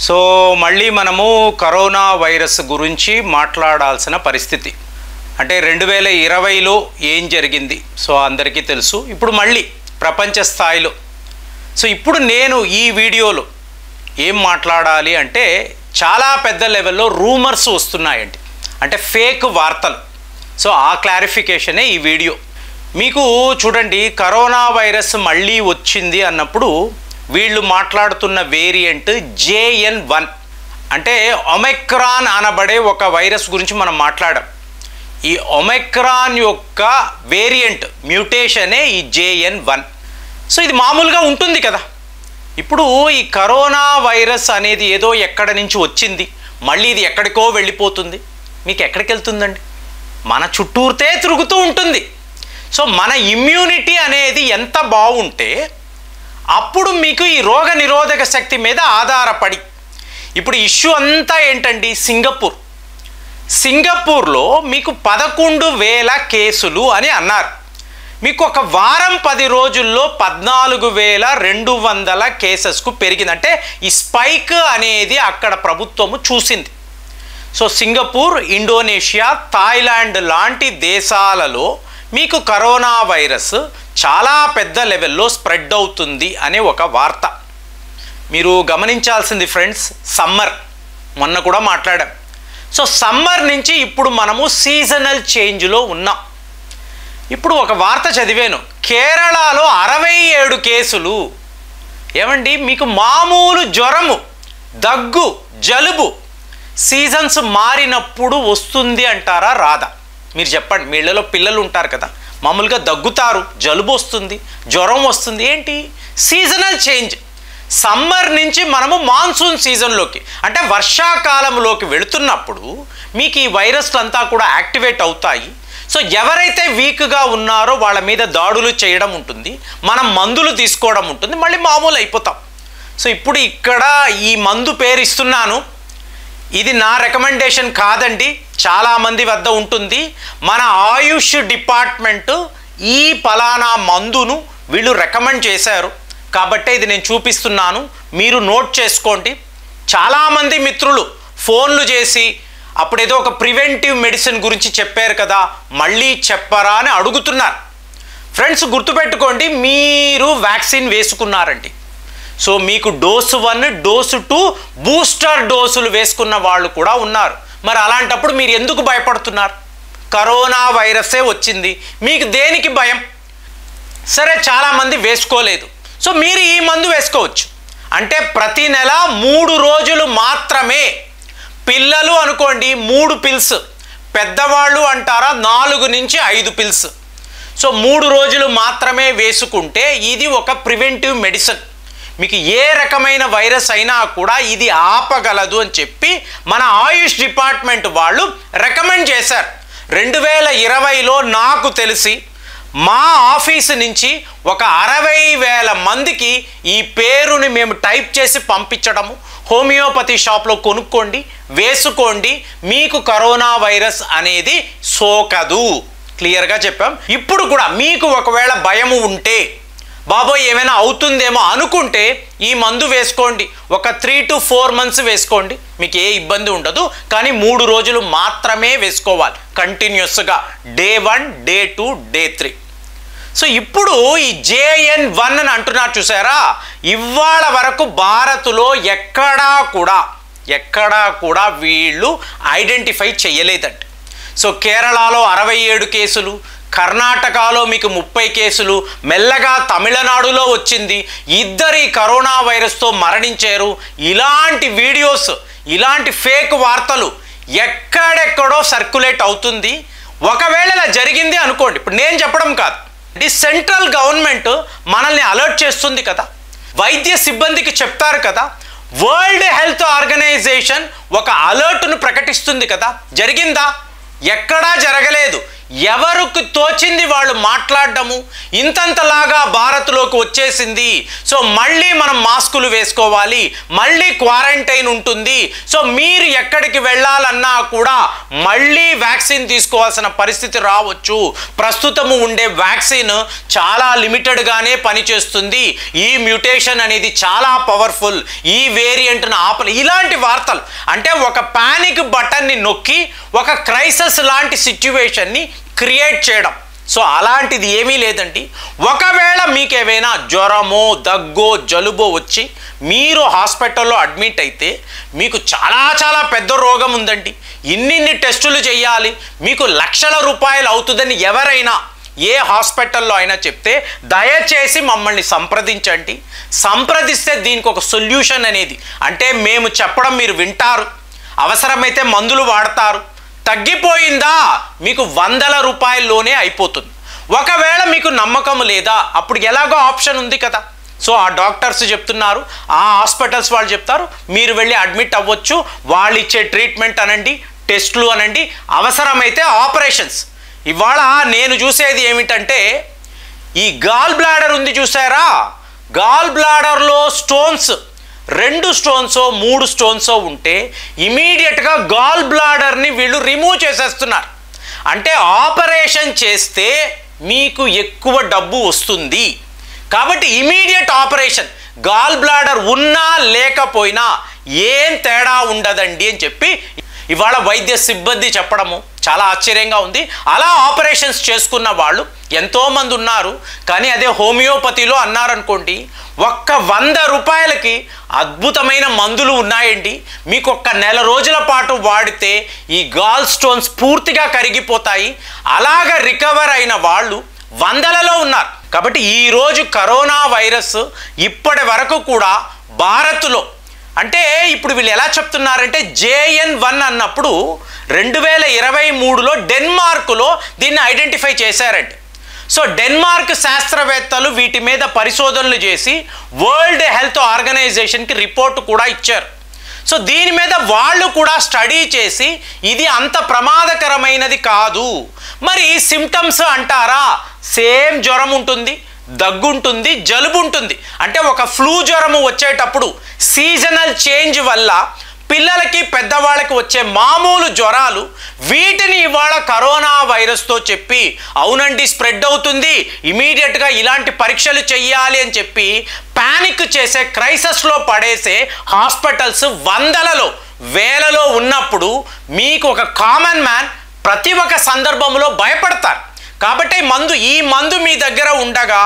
So మళ్ళీ మనము corona virus గురించి మాట్లాడాల్సిన పరిస్థితి. అంటే 2020లో ఏం జరిగింది సో అందరికీ తెలుసు. ఇప్పుడు మళ్ళీ ప్రపంచ స్థాయిలో సో ఇప్పుడు నేను ఈ వీడియోలో ఏం మాట్లాడాలి అంటే చాలా పెద్ద లెవెల్లో రూమర్స్ వస్తున్నాయండి, అంటే ఫేక్ వార్తలు. సో ఆ క్లారిఫికేషనే ఈ వీడియో. మీకు చూడండి, కరోనా వైరస్ మళ్ళీ వచ్చింది అన్నప్పుడు వీళ్ళు మాట్లాడుతున్న వేరియంట్ JN1, అంటే ఒమిక్రాన్ అనబడే ఒక వైరస్ గురించి మనం మాట్లాడాం. ఈ ఒమిక్రాన్ యొక్క వేరియంట్ మ్యూటేషనే ఈ JN1. సో ఇది మామూలుగా ఉంటుంది కదా. ఇప్పుడు ఈ కరోనా వైరస్ అనేది ఏదో ఎక్కడి నుంచి వచ్చింది, మళ్ళీ ఇది ఎక్కడికో వెళ్ళిపోతుంది. మీకు ఎక్కడికి వెళ్తుందండి? మన చుట్టూరితే తిరుగుతూ ఉంటుంది. సో మన ఇమ్యూనిటీ అనేది ఎంత బాగుంటే అప్పుడు మీకు ఈ రోగ నిరోధక శక్తి మీద ఆధారపడి, ఇప్పుడు ఇష్యూ అంతా ఏంటండి, సింగపూర్లో మీకు 11,000 కేసులు అని అన్నారు. మీకు ఒక వారం 10 రోజుల్లో 14,200 కేసెస్కు పెరిగింది. అంటే ఈ స్పైక్ అనేది అక్కడ ప్రభుత్వము చూసింది. సో సింగపూర్, ఇండోనేషియా, థాయిలాండ్ లాంటి దేశాలలో మీకు కరోనా వైరస్ చాలా పెద్ద లెవెల్లో స్ప్రెడ్ అవుతుంది అనే ఒక వార్త. మీరు గమనించాల్సింది ఫ్రెండ్స్, సమ్మర్ మొన్న కూడా మాట్లాడాం. సో సమ్మర్ నుంచి ఇప్పుడు మనము సీజనల్ చేంజ్లో ఉన్నాం. ఇప్పుడు ఒక వార్త చదివాను, కేరళలో 67 కేసులు. ఏమండి, మీకు మామూలు జ్వరము, దగ్గు, జలుబు సీజన్స్ మారినప్పుడు వస్తుంది అంటారా, రాదా? మీరు చెప్పండి. మీ ఇళ్ళలో పిల్లలు ఉంటారు కదా, మామూలుగా దగ్గుతారు, జలుబు వస్తుంది, జ్వరం వస్తుంది. ఏంటి? Seasonal change. సమ్మర్ నుంచి మనము మాన్సూన్ సీజన్లోకి, అంటే వర్షాకాలంలోకి వెళుతున్నప్పుడు మీకు ఈ వైరస్లు అంతా కూడా యాక్టివేట్ అవుతాయి. సో ఎవరైతే వీక్గా ఉన్నారో వాళ్ళ మీద దాడులు చేయడం ఉంటుంది, మనం మందులు తీసుకోవడం ఉంటుంది, మళ్ళీ మామూలు అయిపోతాం. సో ఇప్పుడు ఇక్కడ ఈ మందు పేరు ఇస్తున్నాను, ఇది నా రికమెండేషన్ కాదండి, చాలామంది వద్ద ఉంటుంది. మన ఆయుష్ డిపార్ట్మెంటు ఈ ఫలానా మందును వీళ్ళు రికమెండ్ చేశారు కాబట్టే ఇది నేను చూపిస్తున్నాను, మీరు నోట్ చేసుకోండి. చాలామంది మిత్రులు ఫోన్లు చేసి అప్పుడేదో ఒక ప్రివెంటివ్ మెడిసిన్ గురించి చెప్పారు కదా, మళ్ళీ చెప్పరా అని అడుగుతున్నారు. ఫ్రెండ్స్ గుర్తుపెట్టుకోండి, మీరు వ్యాక్సిన్ వేసుకున్నారండి. సో మీకు డోసు 1, డోసు 2, బూస్టర్ డోసులు వేసుకున్న వాళ్ళు కూడా ఉన్నారు. మరి అలాంటప్పుడు మీరు ఎందుకు భయపడుతున్నారు? కరోనా వైరసే వచ్చింది, మీకు దేనికి భయం? సరే, చాలామంది వేసుకోలేదు. సో మీరు ఈ మందు వేసుకోవచ్చు. అంటే ప్రతి నెల 3 రోజులు మాత్రమే. పిల్లలు అనుకోండి 3 పిల్స్, పెద్దవాళ్ళు అంటారా 4 నుంచి 5 పిల్స్. సో 3 రోజులు మాత్రమే వేసుకుంటే ఇది ఒక ప్రివెంటివ్ మెడిసిన్. మీకు ఏ రకమైన వైరస్ అయినా కూడా ఇది ఆపగలదు అని చెప్పి మన ఆయుష్ డిపార్ట్మెంట్ వాళ్ళు రికమెండ్ చేశారు. 2020లో నాకు తెలిసి మా ఆఫీసు నుంచి ఒక 60,000 మందికి ఈ పేరుని మేము టైప్ చేసి పంపించడము, హోమియోపతి షాప్లో కొనుక్కోండి, వేసుకోండి, మీకు కరోనా వైరస్ అనేది సోకదు, క్లియర్గా చెప్పాం. ఇప్పుడు కూడా మీకు ఒకవేళ భయము ఉంటే, బాబోయ్ ఏమైనా అవుతుందేమో అనుకుంటే ఈ మందు వేసుకోండి. ఒక 3 to 4 months వేసుకోండి, మీకు ఏ ఇబ్బంది ఉండదు. కానీ 3 రోజులు మాత్రమే వేసుకోవాలి కంటిన్యూస్గా, డే 1, డే 2, డే 3. సో ఇప్పుడు ఈ JN1 అని అంటున్నారు చూసారా, ఇవాళ వరకు భారత్లో ఎక్కడా కూడా వీళ్ళు ఐడెంటిఫై చేయలేదండి. సో కేరళలో 67 కేసులు, కర్ణాటకలో మీకు 30 కేసులు, మెల్లగా తమిళనాడులో వచ్చింది, 2 కరోనా వైరస్తో మరణించారు. ఇలాంటి వీడియోస్, ఇలాంటి ఫేక్ వార్తలు ఎక్కడెక్కడో సర్క్యులేట్ అవుతుంది. ఒకవేళ ఇలా జరిగింది అనుకోండి, ఇప్పుడు నేను చెప్పడం కాదు, సెంట్రల్ గవర్నమెంట్ మనల్ని అలర్ట్ చేస్తుంది కదా, వైద్య సిబ్బందికి చెప్తారు కదా, వరల్డ్ హెల్త్ ఆర్గనైజేషన్ ఒక అలర్ట్ను ప్రకటిస్తుంది కదా. జరిగిందా? ఎక్కడా జరగలేదు. ఎవరికి తోచింది వాళ్ళు మాట్లాడడము, ఇంతంతలాగా భారత్లోకి వచ్చేసింది, సో మళ్ళీ మనం మాస్కులు వేసుకోవాలి, మళ్ళీ క్వారంటైన్ ఉంటుంది, సో మీరు ఎక్కడికి వెళ్ళాలన్నా కూడా మళ్ళీ వ్యాక్సిన్ తీసుకోవాల్సిన పరిస్థితి రావచ్చు, ప్రస్తుతము ఉండే వ్యాక్సిన్ చాలా లిమిటెడ్గానే పనిచేస్తుంది, ఈ మ్యూటేషన్ అనేది చాలా పవర్ఫుల్, ఈ వేరియంట్ను ఆపలి, ఇలాంటి వార్తలు. అంటే ఒక పానిక్ బటన్ని నొక్కి ఒక క్రైసిస్ లాంటి సిచ్యువేషన్ని క్రియేట్ చేయడం. సో అలాంటిది ఏమీ లేదండి. ఒకవేళ మీకు ఏమైనా జ్వరమో దగ్గో జలుబో వచ్చి మీరు హాస్పిటల్లో అడ్మిట్ అయితే మీకు చాలా పెద్ద రోగం ఉందండి, ఇన్నిన్ని టెస్టులు చేయాలి, మీకు లక్షల రూపాయలు అవుతుందని ఎవరైనా ఏ హాస్పిటల్లో అయినా చెప్తే దయచేసి మమ్మల్ని సంప్రదించండి. సంప్రదిస్తే దీనికి ఒక సొల్యూషన్ అనేది, అంటే మేము చెప్పడం మీరు వింటారు, అవసరమైతే మందులు వాడతారు, తగ్గిపోయిందా మీకు 100ల రూపాయల్లోనే అయిపోతుంది. ఒకవేళ మీకు నమ్మకం లేదా అప్పుడు ఎలాగో ఆప్షన్ ఉంది కదా. సో ఆ డాక్టర్స్ చెప్తున్నారు, ఆ హాస్పిటల్స్ వాళ్ళు చెప్తారు, మీరు వెళ్ళి అడ్మిట్ అవ్వచ్చు, వాళ్ళు ఇచ్చే ట్రీట్మెంట్ అనండి, టెస్టులు అనండి, అవసరమైతే ఆపరేషన్స్. ఇవాళ నేను చూసేది ఏమిటంటే ఈ గాల్ బ్లాడర్ ఉంది చూసారా, గాల్ బ్లాడర్లో స్టోన్స్ 2 స్టోన్సో 3 స్టోన్సో ఉంటే ఇమీడియట్గా గాల్ బ్లాడర్ని వీళ్ళు రిమూవ్ చేసేస్తున్నారు. అంటే ఆపరేషన్ చేస్తే మీకు ఎక్కువ డబ్బు వస్తుంది కాబట్టి ఇమీడియట్ ఆపరేషన్, గాల్ బ్లాడర్ ఉన్నా లేకపోయినా ఏం తేడా ఉండదండి అని చెప్పి ఇవాళ వైద్య సిబ్బంది చెప్పడము చాలా ఆశ్చర్యంగా ఉంది. అలా ఆపరేషన్స్ చేసుకున్న వాళ్ళు ఎంతోమంది ఉన్నారు. కానీ అదే హోమియోపతిలో అన్నారనుకోండి, ఒక్క 100 రూపాయలకి అద్భుతమైన మందులు ఉన్నాయండి, మీకు ఒక్క నెల రోజుల పాటు వాడితే ఈ గాల్ స్టోన్స్ పూర్తిగా కరిగిపోతాయి. అలాగ రికవర్ అయిన వాళ్ళు 100లలో ఉన్నారు. కాబట్టి ఈరోజు కరోనా వైరస్ ఇప్పటి వరకు కూడా భారత్లో, అంటే ఇప్పుడు వీళ్ళు ఎలా చెప్తున్నారంటే JN1 అన్నప్పుడు 2023లో డెన్మార్క్లో దీన్ని ఐడెంటిఫై చేశారండి. సో డెన్మార్క్ శాస్త్రవేత్తలు వీటి మీద పరిశోధనలు చేసి వరల్డ్ హెల్త్ ఆర్గనైజేషన్కి రిపోర్ట్ కూడా ఇచ్చారు. సో దీని మీద వాళ్ళు కూడా స్టడీ చేసి ఇది అంత ప్రమాదకరమైనది కాదు. మరి సిమ్టమ్స్ అంటారా, సేమ్ జ్వరం ఉంటుంది, దగ్గు ఉంటుంది, జలుబు ఉంటుంది. అంటే ఒక ఫ్లూ జ్వరము వచ్చేటప్పుడు సీజనల్ చేంజ్ వల్ల పిల్లలకి పెద్దవాళ్ళకి వచ్చే మామూలు జ్వరాలు, వీటిని ఇవాళ కరోనా వైరస్తో చెప్పి అవునండి స్ప్రెడ్ అవుతుంది, ఇమీడియట్గా ఇలాంటి పరీక్షలు చెయ్యాలి అని చెప్పి ప్యానిక్ చేసే, క్రైసిస్లో పడేసే హాస్పిటల్స్ 100లలో 1000లో ఉన్నప్పుడు మీకు ఒక కామన్ మ్యాన్ ప్రతి ఒక్క సందర్భంలో భయపడతారు. కాబట్టి ఈ మందు మీ దగ్గర ఉండగా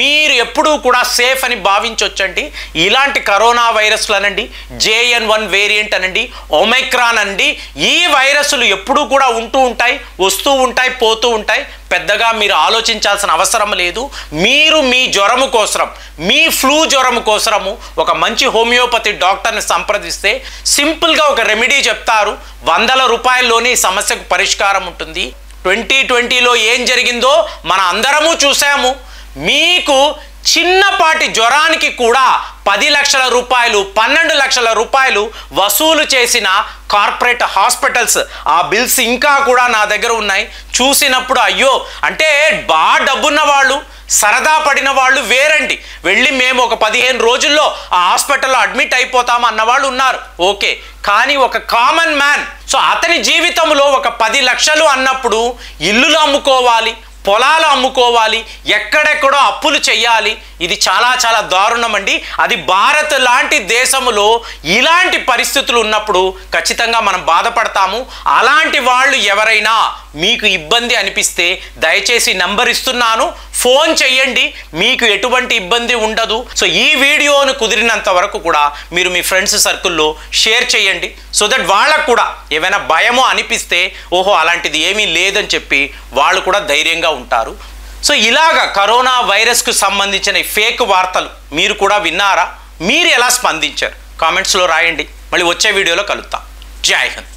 మీరు ఎప్పుడూ కూడా సేఫ్ అని భావించవచ్చండి. ఇలాంటి కరోనా వైరస్లు అనండి, JN1 వేరియంట్ అనండి, ఒమైక్రాన్ అనండి, ఈ వైరస్లు ఎప్పుడూ కూడా ఉంటూ ఉంటాయి, వస్తూ ఉంటాయి, పోతూ ఉంటాయి. పెద్దగా మీరు ఆలోచించాల్సిన అవసరం లేదు. మీరు మీ జ్వరము కోసరం, మీ ఫ్లూ జ్వరము కోసరము ఒక మంచి హోమియోపతి డాక్టర్ని సంప్రదిస్తే సింపుల్గా ఒక రెమెడీ చెప్తారు, 100ల రూపాయల్లోనే ఈ సమస్యకు పరిష్కారం ఉంటుంది. 2020లో ఏం జరిగిందో మన అందరము చూసాము. మీకు చిన్నపాటి జ్వరానికి కూడా 10 లక్షల రూపాయలు 12 లక్షల రూపాయలు వసూలు చేసిన కార్పొరేట్ హాస్పిటల్స్, ఆ బిల్స్ ఇంకా కూడా నా దగ్గర ఉన్నాయి. చూసినప్పుడు అయ్యో, అంటే బాగా డబ్బున్న వాళ్ళు, సరదా పడిన వాళ్ళు వేరండి, వెళ్ళి మేము ఒక 15 రోజుల్లో ఆ హాస్పిటల్లో అడ్మిట్ అయిపోతాము అన్నవాళ్ళు ఉన్నారు, ఓకే. కానీ ఒక కామన్ మ్యాన్, సో అతని జీవితంలో ఒక 10 లక్షలు అన్నప్పుడు ఇల్లులు అమ్ముకోవాలి, పొలాలు అమ్ముకోవాలి, ఎక్కడెక్కడో అప్పులు చెయ్యాలి. ఇది చాలా దారుణం అండి. అది భారత్ లాంటి దేశంలో ఇలాంటి పరిస్థితులు ఉన్నప్పుడు ఖచ్చితంగా మనం బాధపడతాము. అలాంటి వాళ్ళు ఎవరైనా మీకు ఇబ్బంది అనిపిస్తే దయచేసి నంబర్ ఇస్తున్నాను, ఫోన్ చెయ్యండి, మీకు ఎటువంటి ఇబ్బంది ఉండదు. సో ఈ వీడియోను కుదిరినంత వరకు కూడా మీరు మీ ఫ్రెండ్స్ సర్కిల్లో షేర్ చేయండి, సో దట్ వాళ్ళకు కూడా ఏమైనా భయమో అనిపిస్తే ఓహో అలాంటిది ఏమీ లేదని చెప్పి వాళ్ళు కూడా ధైర్యంగా ఉంటారు. సో ఇలాగా కరోనా వైరస్కు సంబంధించిన ఫేక్ వార్తలు మీరు కూడా విన్నారా? మీరు ఎలా స్పందించారు? కామెంట్స్లో రాయండి. మళ్ళీ వచ్చే వీడియోలో కలుద్దాం. జై హింద్.